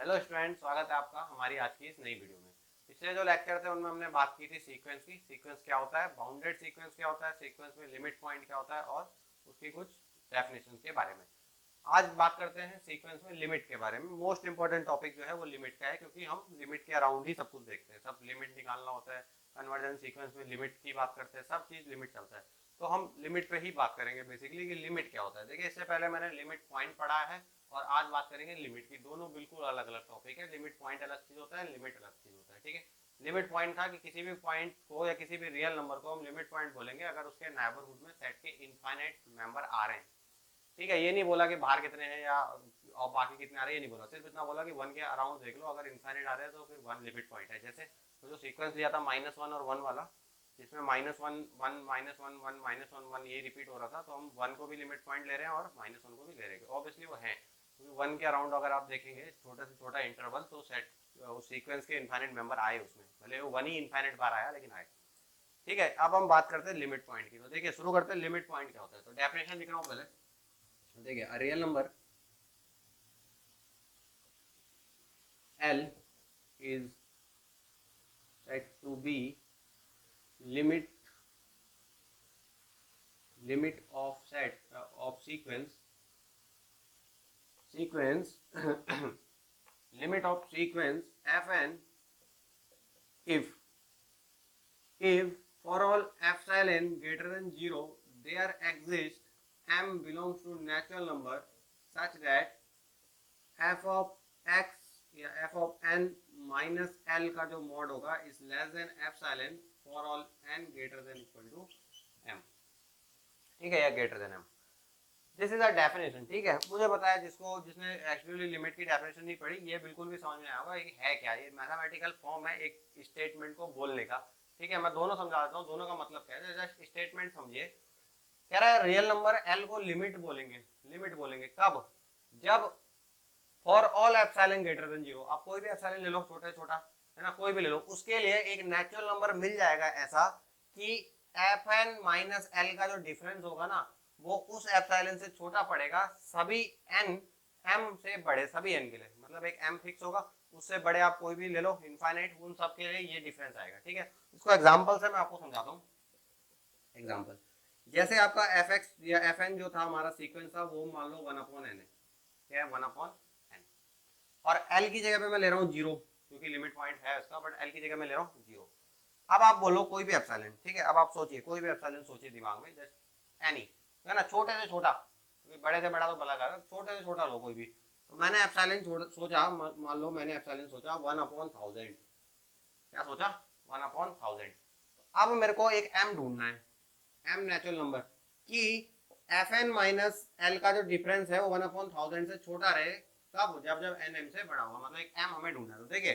Hello student, स्वागत है आपका हमारी आज की इस नई वीडियो में। पिछले जो लेक्चर थे उनमें हमने बात की थी सीक्वेंस की। सीक्वेंस क्या होता है, बाउंडेड सीक्वेंस क्या होता है, सीक्वेंस में लिमिट पॉइंट क्या होता है और उसकी कुछ डेफिनेशन के बारे में। आज बात करते हैं सीक्वेंस में लिमिट के बारे में। मोस्ट इंपॉर्टेंट टॉपिक जो है वो लिमिट का है, क्योंकि हम लिमिट के अराउंड ही सब कुछ देखते हैं। सब लिमिट निकालना होता है, कन्वर्जन सीक्वेंस में लिमिट की बात करते हैं, सब चीज लिमिट चलता है। तो हम लिमिट पे ही बात करेंगे बेसिकली कि लिमिट क्या होता है। देखिए, इससे पहले मैंने लिमिट पॉइंट पढ़ा है और आज बात करेंगे लिमिट की। दोनों बिल्कुल अलग अलग टॉपिक है। लिमिट पॉइंट अलग चीज होता है, लिमिट अलग चीज होता है। ठीक है, लिमिट पॉइंट था कि किसी भी पॉइंट को या किसी भी रियल नंबर को हम लिमिट पॉइंट बोलेंगे अगर उसके नेबरहुड में सेट के इनफाइनाइट मेंबर आ रहे हैं। ठीक है, ये नहीं बोला कि बाहर कितने हैं या और बाकी कितने आ रहे हैं, ये नहीं बोला। सिर्फ इतना बोला कि वन के अराउंड देख लो, अगर इनफाइनाइट आ रहे हैं तो फिर वन लिमिट पॉइंट है। जैसे तो जो सीक्वेंस लिया था -1 और 1 वाला, जिसमें -1 1 -1 1 -1 1 ये रिपीट हो रहा था, तो हम वन को भी लिमिट पॉइंट ले रहे हैं और -1 को भी ले रहे हैं। ऑब्वियसली वो है, क्योंकि वन के अराउंड अगर आप देखेंगे छोटे से छोटा इंटरवल, तो सेट उस सीक्वेंस के इनफाइनाइट मेंबर आए उसमें, भले वो वन ही इनफाइनाइट बार आया लेकिन आए। ठीक है, अब हम बात करते हैं लिमिट पॉइंट की। तो देखिए, शुरू करते हैं लिमिट पॉइंट क्या होता है। तो डेफिनेशन लिख रहा हूँ पहले। तो देखिए, a real number L is said to be limit of set of sequence limit of sequence fn if for all epsilon greater than 0 there exists m belongs to natural number such that f of x या f of n minus l का जो mod होगा is less than epsilon for all n greater than equal to m। ठीक है, या greater than m। This is a definition. ठीक है, मुझे पता है जिसने एक्चुअली लिमिट की डेफिनेशन नहीं पढ़ी, ये बिल्कुल भी समझ में आया होगा ये है क्या। ये मैथमेटिकल फॉर्म है एक स्टेटमेंट को बोलने का। ठीक है, मैं दोनों समझा देता हूँ, दोनों का मतलब क्या है। जस्ट स्टेटमेंट समझिए। कह रहा है रियल नंबर l को लिमिट बोलेंगे। लिमिट बोलेंगे कब? जब for all epsilon greater than 0, आप कोई भी एप्सिलॉन ले लो, छोटा छोटा है ना, कोई भी ले लो, उसके लिए एक नेचुरल नंबर मिल जाएगा ऐसा कि fn माइनस l का जो डिफरेंस होगा ना, वो उस एप्सिलॉन से छोटा पड़ेगा सभी n m से बड़े, सभी n के लिए। मतलब एक m फिक्स होगा, उससे बड़े आप कोई भी ले लो इनफाइनाइट, उन सब के लिए ये डिफरेंस आएगा। ठीक है, इसको एग्जांपल से मैं आपको समझाता हूँ। एग्जांपल, जैसे आपका fx या fn जो था हमारा सीक्वेंस था, वो मान लो 1/n है। क्या है? 1/n। और l की जगह पे मैं ले रहा हूँ 0, क्योंकि लिमिट पॉइंट है उसका, बट l की जगह मैं ले रहा हूँ 0। अब आप बोलो कोई भी एप्सिलॉन। ठीक है, अब आप सोचिए कोई भी एप्सिलॉन सोचिए दिमाग में, जस्ट एनी, है ना, छोटे से छोटा, बड़े से बड़ा तो भला कर, छोटे से छोटा लो कोई भी। तो मैंने एप्सिलॉन सोचा, मान लो मैंने एप्सिलॉन सोचा 1/1000। क्या सोचा? 1/1000। अब मेरे को एक m ढूंढना है, m नेचुरल नंबर, कि fn माइनस l का जो डिफरेंस है वो 1/1000 से छोटा रहे। कब? जब जब n m से बड़ा होगा, मतलब एक m हमें ढूंढना है। तो देखिए,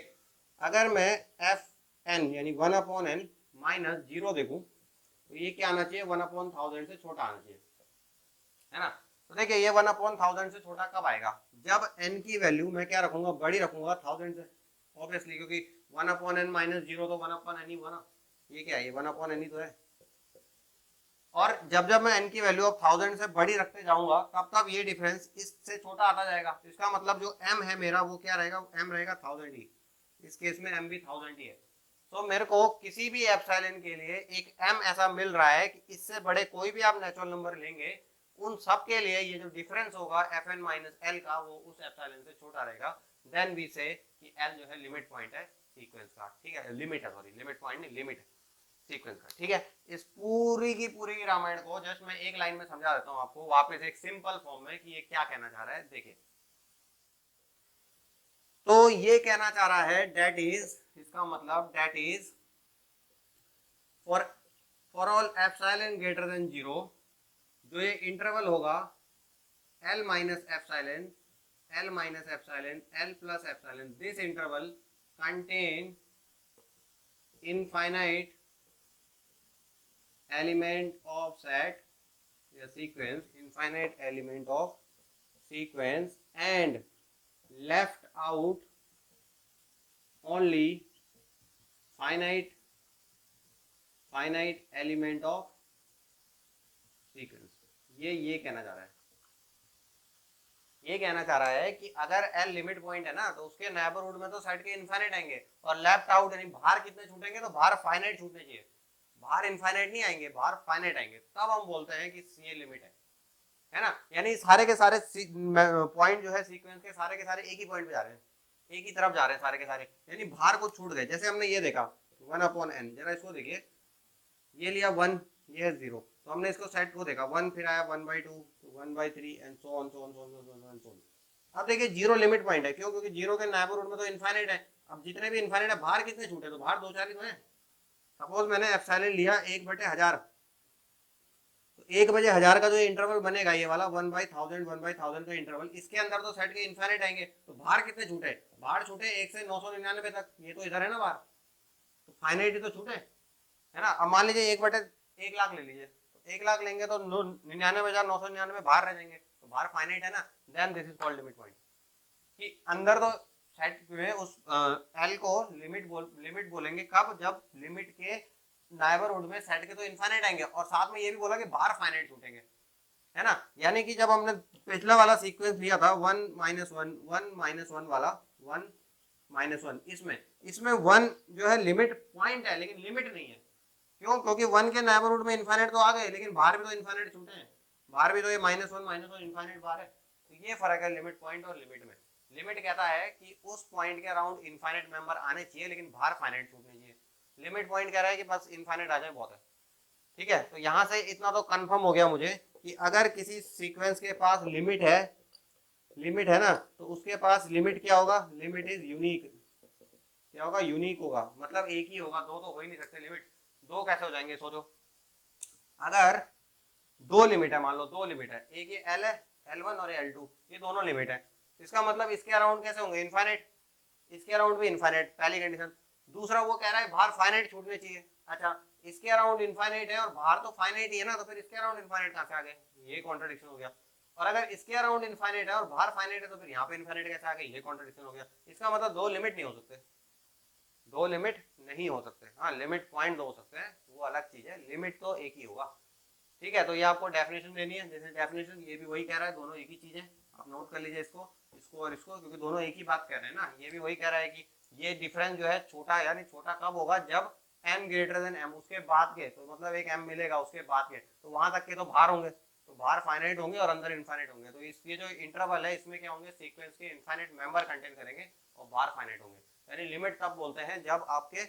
अगर मैं fn यानी 1/n माइनस 0 देखूं, तो ये क्या आना चाहिए? 1/1000 से छोटा आना चाहिए, है ना। तो देखिए, ये 1/1000 से छोटा कब आएगा? जब n की वैल्यू मैं क्या रखूंगा? बड़ी रखूंगा 1000 से, ऑब्वियसली, क्योंकि 1/n माइनस 0 तो 1/n ही हुआ ना। ये क्या है? ये 1/n ही तो है। और जब जब मैं n की वैल्यू ऑफ 1000 से बड़ी रखते जाऊंगा, तब तब ये डिफरेंस इससे छोटा आता जाएगा। तो इसका मतलब जो m है मेरा, वो क्या रहेगा? m रहेगा 1000 ही। इस केस में m भी 1000 ही है। तो मेरे को किसी भी एप्सिलॉन के लिए एक m ऐसा मिल रहा है कि इससे बड़े कोई भी आप नेचुरल नंबर लेंगे, उन सब के लिए ये जो डिफरेंस होगा fn माइनस l का, वो उस एप्सिलॉन से छोटा रहेगा। देन वी से कि l जो है लिमिट पॉइंट है सीक्वेंस का। ठीक है, लिमिट है, सॉरी, लिमिट पॉइंट नहीं, लिमिट है सीक्वेंस का। ठीक है, इस पूरी की पूरी रामायण को जस्ट मैं एक लाइन में समझा देता हूँ आपको वापस एक सिंपल फॉर्म में कि ये क्या कहना चाह रहा है। देखिए, तो ये कहना चाह रहा है डेट इज, इसका मतलब that is for all epsilon greater than 0, जो ये इंटरवल होगा l minus epsilon, l minus epsilon, l plus epsilon, this interval contain infinite element of set, a sequence, infinite element of sequence, and left out only finite element of sequence। ये कहना चाह रहा है, ये कहना चाह रहा है कि अगर एल लिमिट पॉइंट है ना तो उसके नेबरहुड में तो सेट के इनफाइनाइट आएंगे और लेफ्ट आउट यानी बाहर कितने छूटेंगे, तो बाहर फाइनाइट छूटने चाहिए, बाहर इनफाइनाइट नहीं आएंगे, बाहर फाइनाइट आएंगे, तब हम बोलते हैं कि ये लिमिट है ना। यानी सारे के सारे पॉइंट जो है सीक्वेंस के सारे एक ही पॉइंट पे जा रहे हैं, एक ही तरफ जा रहे हैं सारे के सारे, यानी बाहर को छूट गए। जैसे हमने ये देखा 1/n, जरा इसको देखिए, ये लिया 1, ये है 0, तो हमने इसको सेट को देखा 1, फिर आया 1/2, 1/3 and so on so on so on so on. अब देखिए 0 लिमिट पॉइंट है, क्यों? क्योंकि 0 के नेबरहुड में तो इनफाइनाइट है। अब जितने भी इनफाइनाइट है बाहर कितने छूटे, तो बाहर 2-4 ही तो है। सपोज मैंने एप्सिलॉन लिया 1/1000, तो 1/1000 का जो इंटरवल बनेगा ये वाला 1/1000 1/1000 का इंटरवल, इसके अंदर तो सेट के इनफाइनाइट आएंगे, तो बाहर कितने छूटे, बाहर छूटे 1 से 999 तक, ये तो इधर है ना बाहर, तो फाइनाइट ही तो छूटे, है ना। अब मान लीजिए 1/1,00,000 ले लीजिए, तो 1,00,000 लेंगे तो 99,999 बाहर रह जाएंगे, तो बाहर फाइनाइट है ना। Then this is called limit point, कि अंदर तो सेट में उस एल को लिमिट बोलेंगे कब, जब लिमिट के नेबरहुड में सेट के तो इनफाइनाइट आएंगे, और साथ में ये भी बोला कि बाहर फाइनाइट छूटेंगे, है ना। यानी कि जब हमने पिछला वाला सीक्वेंस लिया था 1 -1 1 -1 वाला 1 -1, इसमें 1 जो है लिमिट पॉइंट है लेकिन लिमिट नहीं है, क्यों? क्योंकि 1 के नेबरहुड में इनफाइनाइट तो आ गए, लेकिन बाहर भी तो इनफाइनाइट छूटे हैं, बाहर भी तो ये -1 इनफाइनाइट बाहर है। तो ये फर्क है लिमिट पॉइंट और लिमिट में। लिमिट कहता है कि उस पॉइंट के अराउंड इनफाइनाइट मेंबर आने चाहिए लेकिन बाहर फाइनाइट छूटने चाहिए। लिमिट पॉइंट कह रहा है कि बस इनफाइनाइट आ जाए बहुत है, ठीक है। तो यहाँ से इतना तो कंफर्म हो गया मुझे कि अगर किसी सीक्वेंस के पास लिमिट है ना, तो उसके पास लिमिट क्या होगा, लिमिट इज यूनिक। क्या होगा? यूनिक होगा, मतलब एक ही होगा, दो तो हो ही नहीं सकते। लिमिट दो कैसे हो जाएंगे, सोचो। अगर दो लिमिट है, मान लो दो लिमिट है, एक ये एल है, L1 और L2, ये दोनों लिमिट है, इसका मतलब इसके अराउंड कैसे होंगे, इनफाइनाइट, इसके अराउंड भी इनफाइनाइट, पहली कंडीशन। दूसरा वो कह रहा है बाहर फाइनाइट छूटने चाहिए, अच्छा इसके अराउंड इनफाइनाइट है और बाहर तो फाइनाइट ही है ना, तो फिर इसके अराउंड इनफाइनाइट कहां से आ गए, ये कॉन्ट्रडिक्शन हो गया। और अगर इसके अराउंड इनफाइनाइट है और बाहर फाइनाइट है, तो फिर यहाँ पे इनफाइनाइट कैसे आ गए, ये कॉन्ट्रडिक्शन हो गया। इसका मतलब दो लिमिट नहीं हो सकते, दो लिमिट नहीं हो सकते। हाँ, लिमिट पॉइंट दो हो सकते हैं, वो अलग चीज है, लिमिट तो एक ही होगा, ठीक है। तो ये आपको डेफिनेशन देनी है, जैसे डेफिनेशन ये भी वही कह रहा है, दोनों एक ही चीज है, आप नोट कर लीजिए इसको, इसको और इसको, क्योंकि दोनों एक ही बात कह रहे हैं ना। ये भी वही कह रहा है कि ये डिफरेंस जो है छोटा, यानी छोटा कब होगा, जब m ग्रेटर देन m, उसके बाद के, तो मतलब एक m मिलेगा उसके बाद के, तो वहां तक के तो बाहर होंगे, तो बाहर फाइनाइट होंगे और अंदर इनफाइनाइट होंगे। तो ये जो इंटरवल है इसमें क्या होंगे, सीक्वेंस के इनफाइनाइट मेंबर कंटेन करेंगे और बाहर फाइनाइट होंगे। यानी लिमिट तब बोलते हैं जब आपके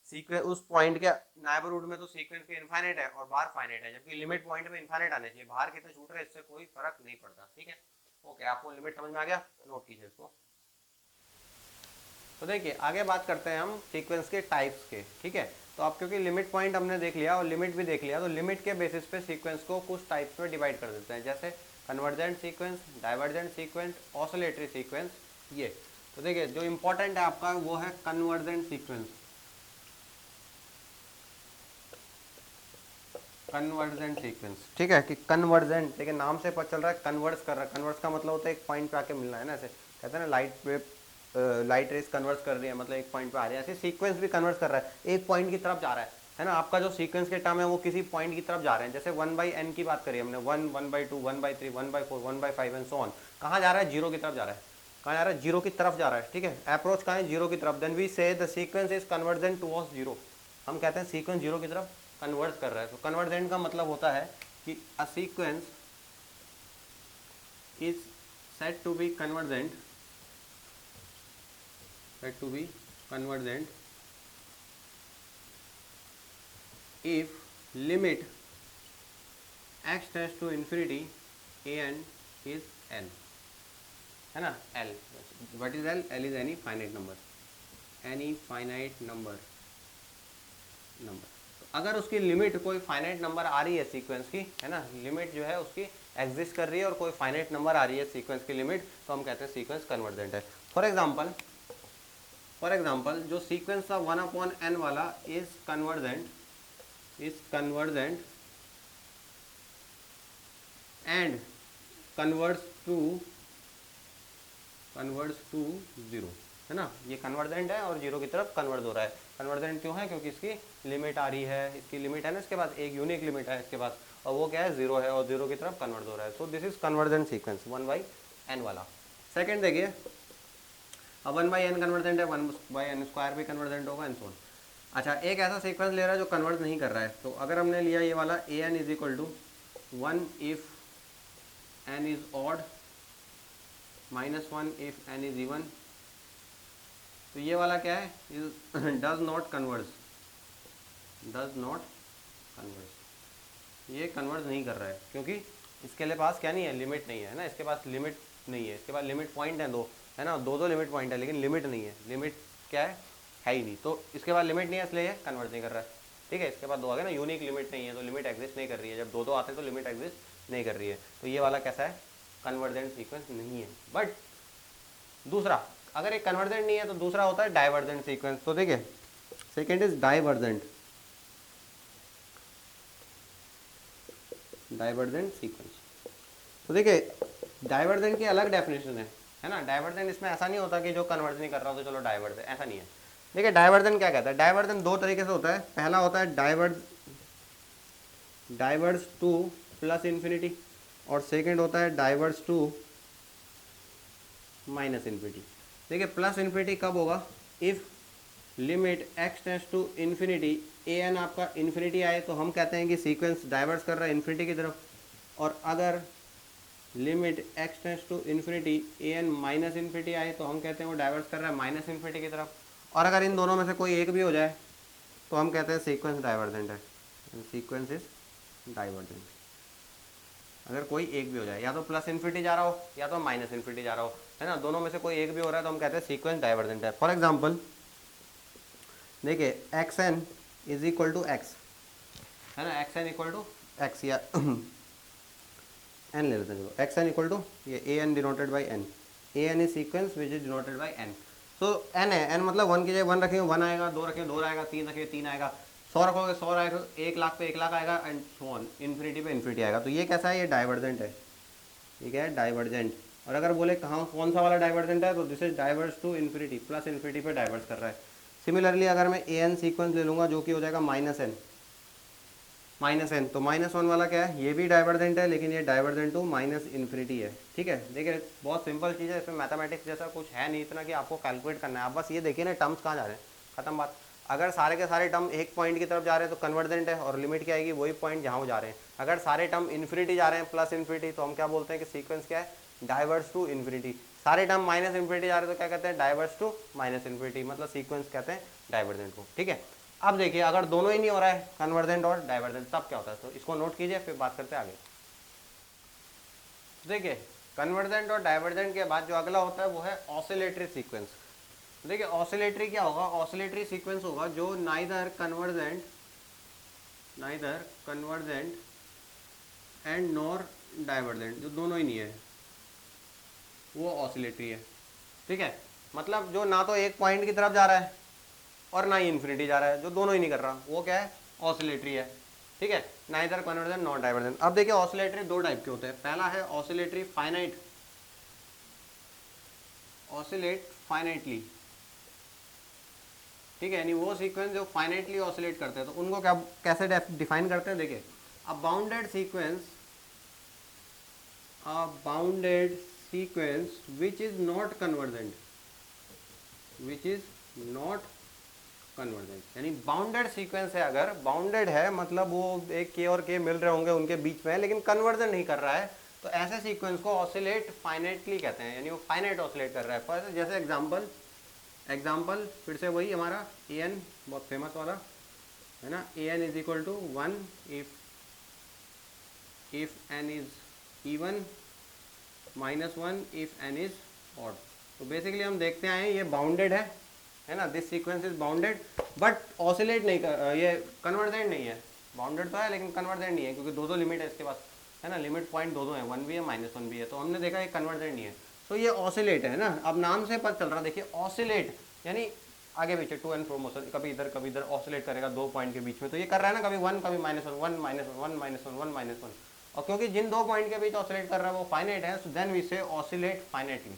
सीक्वेंस उस पॉइंट के नेबरहुड में तो सीक्वेंस के इनफाइनाइट है और बाहर फाइनाइट है, जबकि लिमिट पॉइंट में इनफाइनाइट आने चाहिए, बाहर कितने छूट रहे हैं इससे कोई फर्क नहीं पड़ता, ठीक है। ओके, आपको लिमिट समझ में आ गया, नोट कीजिए इसको। तो देखिए आगे बात करते हैं हम सीक्वेंस के टाइप्स के, ठीक है। तो आप क्योंकि लिमिट पॉइंट हमने देख लिया और लिमिट भी देख लिया, तो लिमिट के बेसिस पे सीक्वेंस को कुछ टाइप्स में डिवाइड कर देते हैं, जैसे convergent sequence, divergent sequence, oscillatory sequence, ये। तो देखिए जो इंपॉर्टेंट है आपका वो है कन्वर्जेंट सीक्वेंस, कन्वर्जेंट सीक्वेंस, ठीक है। कि कन्वर्जेंट, देखिए नाम से पता चल रहा है कन्वर्स कर रहा है, कन्वर्स का मतलब होता है एक पॉइंट पे आके मिलना है ना, ऐसे कहते हैं ना light wave, light rays converse कर रही है, मतलब एक पॉइंट पे आ रही है, ऐसे सीक्वेंस भी कन्वर्स कर रहा है, एक पॉइंट की तरफ जा रहा है ना। आपका जो सीक्वेंस के टर्म है वो किसी पॉइंट की तरफ जा रहे हैं, जैसे 1/n की बात करी हमने, 1, 1/2, 1/3, 1/4, 1/5 एंड सो ऑन। कहाँ जा रहा है, जीरो की तरफ जा रहा है, कहाँ जा रहा है, जीरो की तरफ जा रहा है, ठीक है। अप्रोच कहाँ है, जीरो की तरफ। देन वी से the sequence is convergent towards zero, हम कहते हैं सीक्वेंस जीरो की तरफ कन्वर्ट कर रहा है। तो कन्वर्जेंट का मतलब होता है कि a sequence is said to be convergent, said to be convergent if limit x tends to infinity an is n, है ना। l, what is l? l is any finite number, any finite number। तो अगर उसकी limit कोई finite number आ रही है sequence की, है ना, लिमिट जो है उसकी एग्जिस्ट कर रही है और कोई फाइनाइट नंबर आ रही है सीक्वेंस की लिमिट, तो हम कहते हैं सीक्वेंस कन्वर्जेंट है। फॉर एग्जाम्पल जो सीक्वेंस था 1/n वाला is convergent and converts to zero, है ना। ये कन्वर्जेंट है और जीरो की तरफ कन्वर्ट हो रहा है। कन्वर्जेंट क्यों है, क्योंकि इसकी लिमिट आ रही है, इसकी लिमिट है ना, इसके पास एक यूनिक लिमिट है इसके पास, और वो क्या है, जीरो है, और जीरो की तरफ कन्वर्ट हो रहा है। So this is convergent sequence 1/n। N वाला। सेकंड देखिए, अब 1/n कन्वर्जेंट है, 1/n² भी कन्वर्जेंट होगा एंड सो ऑन। अच्छा, एक ऐसा सीक्वेंस ले रहा है जो कन्वर्ट नहीं कर रहा है, तो अगर हमने लिया ये वाला a n is equal to 1 if n is odd -1 if n is even, तो ये वाला क्या है, does not converse, does not converse, ये कन्वर्ट नहीं कर रहा है क्योंकि इसके लिए पास क्या नहीं है, लिमिट नहीं है ना, इसके पास लिमिट नहीं है, इसके पास लिमिट पॉइंट है दो, है ना, दो लिमिट पॉइंट है लेकिन लिमिट नहीं है, लिमिट क्या है ही नहीं, तो इसके बाद लिमिट नहीं है इसलिए ये कन्वर्ट नहीं कर रहा है। ठीक है, इसके बाद दो आ गए ना, यूनिक लिमिट नहीं है तो लिमिट एग्जिस्ट नहीं कर रही है, जब दो आते हैं तो लिमिट एग्जिस्ट नहीं कर रही है, तो ये वाला कैसा है, कन्वर्जेंट सीक्वेंस नहीं है। बट दूसरा, अगर एक कन्वर्जेंट नहीं है तो दूसरा होता है डाइवर्जेंट सीक्वेंस। तो देखिए, second is divergent, divergent sequence. तो देखिए, डाइवर्जेंट की अलग डेफिनेशन है ना, डाइवर्जेंट इसमें ऐसा नहीं होता कि जो कन्वर्ट नहीं कर रहा हो तो चलो डाइवर्ट है, ऐसा नहीं है। देखिए, डाइवर्जेंट क्या कहता है, डाइवर्जेंट दो तरीके से होता है, पहला होता है डाइवर्स टू प्लस इन्फिनिटी, और सेकेंड होता है डाइवर्स टू माइनस इन्फिनिटी। देखिए, प्लस इन्फिनिटी कब होगा, if limit x tends to infinity, a n आपका इन्फिनिटी आए तो हम कहते हैं कि सीक्वेंस डाइवर्स कर रहा है इन्फिनिटी की तरफ, और अगर limit x tends to infinity a n minus infinity आए तो हम कहते हैं वो डाइवर्स कर रहा है माइनस इन्फिनिटी की तरफ, और अगर इन दोनों में से कोई एक भी हो जाए तो हम कहते हैं सीक्वेंस डाइवर्जेंट है, सीक्वेंस इज डाइवर्जेंट। अगर कोई एक भी हो जाए, या तो प्लस इन्फिनिटी जा रहा हो या तो माइनस इन्फिनिटी जा रहा हो, है ना, दोनों में से कोई एक भी हो रहा है तो हम कहते हैं सीक्वेंस डाइवर्जेंट है। फॉर एग्जाम्पल देखिए, x n is equal to x, है ना, x n equal to x, या एन ले लेते हैं, चलो एक्स एन इक्वल टू ये a n denoted by n, a n is sequence which is denoted by n. तो एन है, एन मतलब 1 की जगह 1 रखेंगे 1 आएगा, 2 रखेंगे 2 आएगा, 3 रखेंगे 3 आएगा, 100 रखोगे 100 आएगा, 1 लाख पे 1 लाख आएगा एंड सो ऑन, इन्फिनिटी पे इन्फिनिटी आएगा। तो ये कैसा है, ये डाइवर्जेंट है, ये क्या है, डाइवर्जेंट। और अगर बोले कहाँ कौन सा वाला डाइवर्जेंट है, तो this is diverse to infinity, plus infinity पे डाइवर्स कर रहा है। सिमिलरली अगर मैं ए एन सीक्वेंस ले लूँगा जो कि हो जाएगा माइनस एन, तो -1 वाला क्या है, ये भी डाइवर्जेंट है लेकिन ये डाइवर्जेंट टू माइनस इन्फिनिटी है। ठीक है, देखिए बहुत सिंपल चीज़ है, इसमें मैथमेटिक्स जैसा कुछ है नहीं इतना कि आपको कैलकुलेट करना है, आप बस ये देखिए ना टर्म्स कहाँ जा रहे हैं, खत्म बात। अगर सारे के सारे टर्म एक पॉइंट की तरफ जा रहे हैं तो कन्वर्जेंट है, और लिमिट क्या आएगी, वही पॉइंट जहाँ वो जा रहे हैं। अगर सारे टर्म इन्फिनिटी जा रहे हैं प्लस इन्फिनिटी, तो हम क्या बोलते हैं कि सीक्वेंस क्या है, डाइवर्स टू इन्फिनिटी। सारे टर्म माइनस इन्फिनिटी जा रहे हैं तो क्या कहते हैं, डाइवर्स टू माइनस इन्फिनिटी, मतलब सीक्वेंस कहते हैं डाइवर्जेंट को। ठीक है, अब देखिए अगर दोनों ही नहीं हो रहा है, कन्वर्जेंट और डाइवर्जेंट, तब क्या होता है, तो इसको नोट कीजिए फिर बात करते हैं आगे। देखिए, कन्वर्जेंट और डाइवर्जेंट के बाद जो अगला होता है वो है ऑसिलेटरी सीक्वेंस। देखिए, ऑसिलेटरी क्या होगा, ऑसिलेटरी सीक्वेंस होगा जो neither convergent and nor divergent, जो दोनों ही नहीं है वो ऑसिलेटरी है। ठीक है, मतलब जो ना तो एक पॉइंट की तरफ जा रहा है और ना ही इन्फिनिटी जा रहा है, जो दोनों ही नहीं कर रहा, वो क्या है, ऑसिलेटरी है। ठीक है, नाइदर कन्वर्जेंट नॉट डाइवर्जेंट। अब देखिए, ऑसिलेटरी दो टाइप के होते हैं, पहला है ऑसिलेटरी फाइनाइट, ऑसिलेट फाइनाइटली। ठीक है, यानी वो सीक्वेंस जो फाइनाइटली ऑसिलेट करते हैं, तो उनको क्या कैसे डिफाइन करते हैं, देखिए, a bounded sequence which is not convergent, यानी बाउंडेड सीक्वेंस है, अगर बाउंडेड है मतलब वो एक के और के मिल रहे होंगे उनके बीच में, लेकिन कन्वर्जन नहीं कर रहा है, तो ऐसे सीक्वेंस को ऑसिलेट फाइनाइटली कहते हैं, यानी वो फाइनाइट ऑसिलेट कर रहा है। फॉर जैसे एग्जाम्पल फिर से वही हमारा ए एन, बहुत फेमस वाला है ना, a n is equal to 1 if n is even, -1 if n is odd. तो बेसिकली हम देखते आए हैं ये बाउंडेड है ना, this sequence is bounded but oscillate नहीं कर, ये कन्वर्जेंट नहीं है, बाउंडेड तो है लेकिन कन्वर्जेंट नहीं है, क्योंकि दो लिमिट है इसके पास, है ना, लिमिट पॉइंट दो है, 1 भी है -1 भी है, तो हमने देखा ये कन्वर्जेंट नहीं है, तो ये ऑसिलेट है ना। अब नाम से पता चल रहा, देखिए ऑसिलेट यानी आगे पीछे टू एंड फ्रो मोशन, कभी इधर ऑसिलेट करेगा दो पॉइंट के बीच में, तो ये कर रहा है ना, कभी 1 कभी -1, 1 -1 1 -1, और क्योंकि जिन दो पॉइंट के बीच ऑसिलेट कर रहा है वो फाइनाइट है, सो देन वी से ऑसिलेट फाइनाइटली,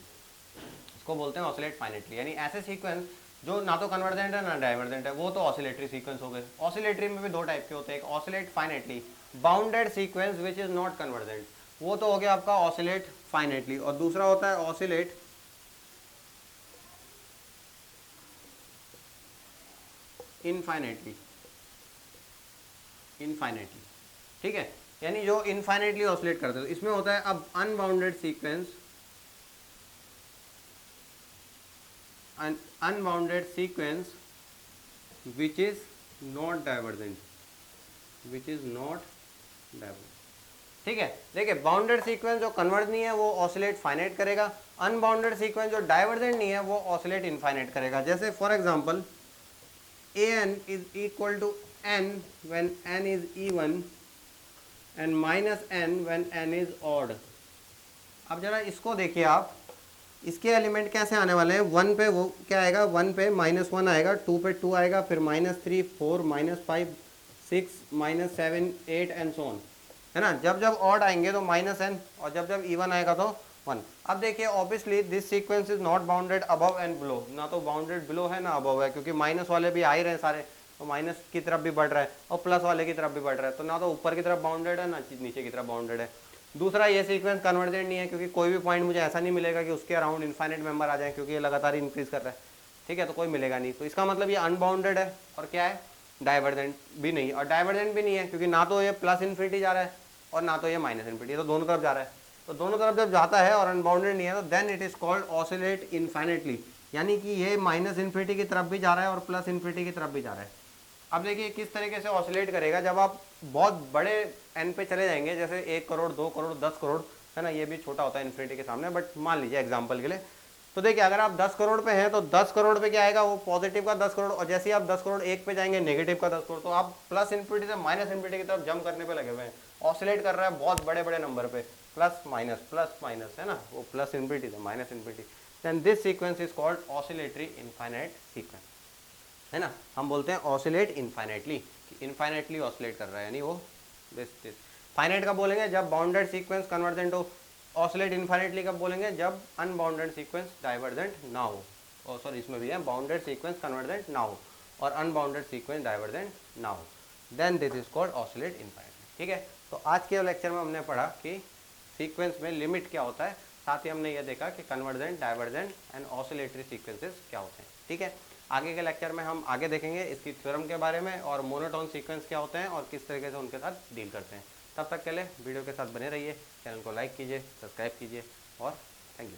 इसको बोलते हैं ऑसिलेट फाइनाइटली। यानी ऐसे सीक्वेंस जो ना तो कन्वर्जेंट है ना डाइवर्जेंट है, वो तो ऑसिलेटरी सीक्वेंस हो गए। ऑसिलेटरी में भी दो टाइप के होते हैं, एक oscillate finitely, bounded sequence which is not convergent, वो तो हो गया आपका ऑसिलेट फाइनेटली, और दूसरा होता है ऑसिलेट इनफाइनेटली। इनफाइनेटली, ठीक है, यानी जो इनफाइनेटली ऑसिलेट करते हैं। इसमें होता है अब unbounded sequence, unbounded sequence which is not divergent, which is not divergent, ठीक है। देखिए बाउंडेड सीक्वेंस जो कन्वर्ज नहीं है वो ऑसिलेट फाइनाइट करेगा, अनबाउंडेड सीक्वेंस जो डाइवर्जेंट नहीं है वो ऑसिलेट इनफाइनाइट करेगा। जैसे for example an is equal to n when n is even and minus n when n is odd। अब जरा इसको देखिए आप, इसके एलिमेंट कैसे आने वाले हैं, वन पे वो क्या आएगा, वन पे -1 आएगा, टू पे 2 आएगा, फिर -3 4 -5 6 -7 8 एंड सो ऑन, है ना। जब जब ऑड आएंगे तो -n, और जब जब इवन आएगा तो 1। अब देखिए obviously this sequence is not bounded above and below, ना तो बाउंडेड बिलो है ना अबव है, क्योंकि माइनस वाले भी आ ही रहे हैं सारे, तो माइनस की तरफ भी बढ़ रहा है और प्लस वाले की तरफ भी बढ़ रहा है, तो ना तो ऊपर की तरफ बाउंडेड है ना नीचे की तरफ बाउंडेड है। दूसरा ये सीक्वेंस कन्वर्जेंट नहीं है, क्योंकि कोई भी पॉइंट मुझे ऐसा नहीं मिलेगा कि उसके अराउंड इनफाइनाइट मेंबर आ जाए, क्योंकि ये लगातार इंक्रीज कर रहा है, ठीक है, तो कोई मिलेगा नहीं। तो इसका मतलब ये अनबाउंडेड है, और क्या है, डाइवर्जेंट भी नहीं, और डाइवर्जेंट भी नहीं है क्योंकि ना तो ये प्लस इन्फिनिटी जा रहा है और ना तो ये माइनस इन्फिनिटी, तो दोनों तरफ जा रहा है। तो दोनों तरफ जब जाता है और अनबाउंडेड नहीं है तो then it is called oscillate infinitely, यानी कि ये माइनस इन्फिनिटी की तरफ भी जा रहा है और प्लस इन्फिनिटी की तरफ भी जा रहा है। अब देखिए किस तरीके से ऑसिलेट करेगा, जब आप बहुत बड़े एन पे चले जाएंगे, जैसे 1 करोड़ 2 करोड़ 10 करोड़, है ना, ये भी छोटा होता है इन्फिनिटी के सामने, बट मान लीजिए एग्जाम्पल के लिए, तो देखिए अगर आप 10 करोड़ पे हैं तो 10 करोड़ पे क्या आएगा, वो पॉजिटिव का 10 करोड़, और जैसे ही आप 10 करोड़ 1 पे जाएंगे नेगेटिव का 10 करोड़, तो आप प्लस इन्फिनिटी से माइनस इन्फिनिटी की तरफ जंप करने पे लगे हुए हैं, ऑसिलेट कर रहा है बहुत बड़े बड़े नंबर पे, प्लस माइनस, है ना, वो प्लस इन्फिनिटी से minus infinity, then this sequence is called oscillatory infinite sequence, है ना। हम बोलते हैं ऑसिलेट इनफाइनाइटली, इनफाइनाइटली ऑसिलेट कर रहा है, यानी वो दिस फाइनाइट कब बोलेंगे, जब बाउंडेड सीक्वेंस कन्वर्जेंट हो, ऑसिलेट इनफाइनाइटली कब बोलेंगे, जब अनबाउंडेड सीक्वेंस डाइवर्जेंट ना हो, और सॉरी इसमें भी है बाउंडेड सीक्वेंस कन्वर्जेंट ना हो और अनबाउंडेड सीक्वेंस डाइवर्जेंट ना हो, then this is called oscillate infinitely, ठीक है। तो आज के लेक्चर में हमने पढ़ा कि सीक्वेंस में लिमिट क्या होता है, साथ ही हमने ये देखा कि convergent, divergent and oscillatory sequences क्या होते हैं, ठीक है। आगे के लेक्चर में हम आगे देखेंगे इसकी थ्योरम के बारे में और मोनोटोन सीक्वेंस क्या होते हैं और किस तरीके से उनके साथ डील करते हैं। तब तक के लिए वीडियो के साथ बने रहिए, चैनल को लाइक कीजिए, सब्सक्राइब कीजिए और थैंक यू।